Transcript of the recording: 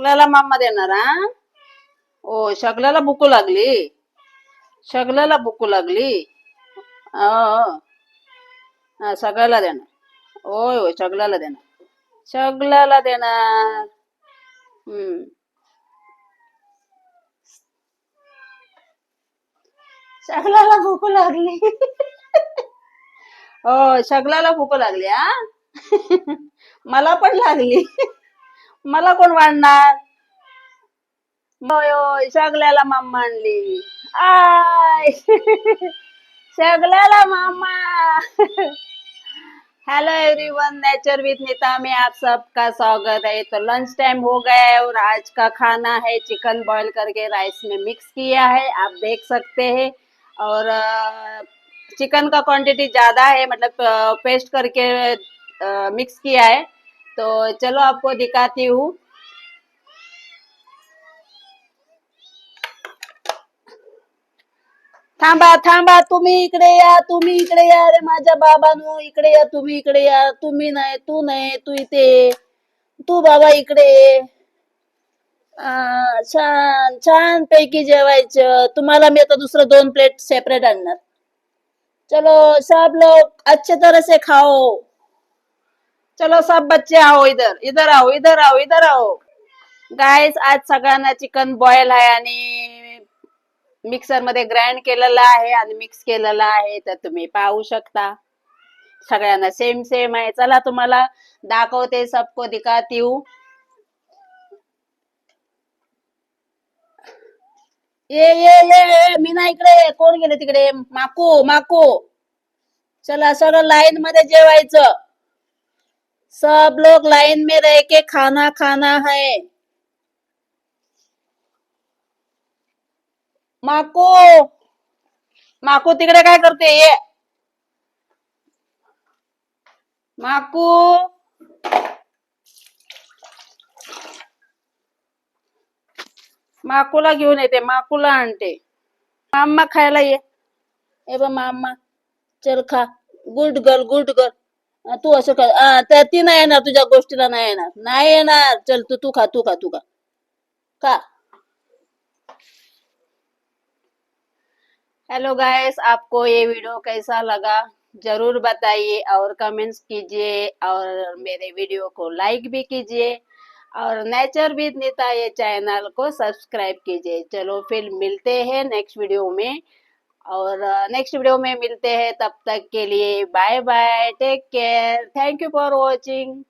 शकल्याला मामा देणार हा. ओ शकल्याला भूक लागली. शकल्याला भूक लागली. अं, हा, सगळ्याला देणार. होय होय, सगळ्याला देणार. सगळ्याला देणार. हम्म. सगळ्याला भूक लागली. हो, सगळ्याला भूक लागली हा. मला पण लागली. मला कोण वाढणार? होय होय, सगळ्याला मामा आणली. आय. सगळ्याला मामा. हेलो एवरीवन, नेचर विद नीता में आप सबका स्वागत है। तो लंच टाइम हो गया है और आज का खाना है चिकन बॉईल करके राइस में मिक्स किया है, आप देख सकते हैं। और चिकन का क्वांटिटी ज्यादा है, मतलब पेस्ट करके मिक्स किया है। तो चलो आपको दिखाती हूँ। थांबा थांबा, तुम्ही इकडे या, तुम्ही इकडे या रे माझ्या बाबांनो, इकडे या, तुम्ही इकडे या. तुम्ही नाही, तू नाही, तू इथे ये. तू बाबा इकडे ये. छान छान पैकी जेवायचं. तुम्हाला मी आता दुसरं 2 प्लेट सेपरेट आणणार. चलो सब लोग अच्छे तरह से खाओ. चलो सब बच्चे आओ, इधर इधर आओ, इधर आओ, इधर आओ. गाईज, आज सगळ्यांना चिकन बॉयल आहे आणि मिक्सर मध्ये ग्राइंड केलेला आहे आणि मिक्स केलेला आहे, तर तुम्ही पाहू शकता. सगळ्यांना सेम सेम आहे. चला तुम्हाला दाखवते, सबको दिखाती हूँ. ये मीना इकडे ये. कोण गेले तिकडे? माकू माकू. चला सगळं लाईन मध्ये जेवायचं. सब लोग लाइन में रह के खाना खाना है. माकू माकू तिकडे काय करते? ये माकू. माकूला घेऊन येते, माकूला आणते. माम्मा खायला ये. ए बा माम्मा, चल खा. Good girl, good girl. तू असं खा. त्या ती नाही येणार, तुझ्या गोष्टीला नाही येणार, नाही येणार. चल तू तू खा, तू खा, तू खा. खा. हेलो गाइस, आपको ये वीडियो कैसा लगा जरूर बताइए और कमेंट्स कीजिए और मेरे वीडियो को लाइक भी कीजिए और नेचर विद नीता ये चैनल को सब्सक्राइब कीजिए। चलो फिर मिलते हैं नेक्स्ट वीडियो में, और नेक्स्ट वीडियो में मिलते हैं। तब तक के लिए bye bye, take care, thank you for watching.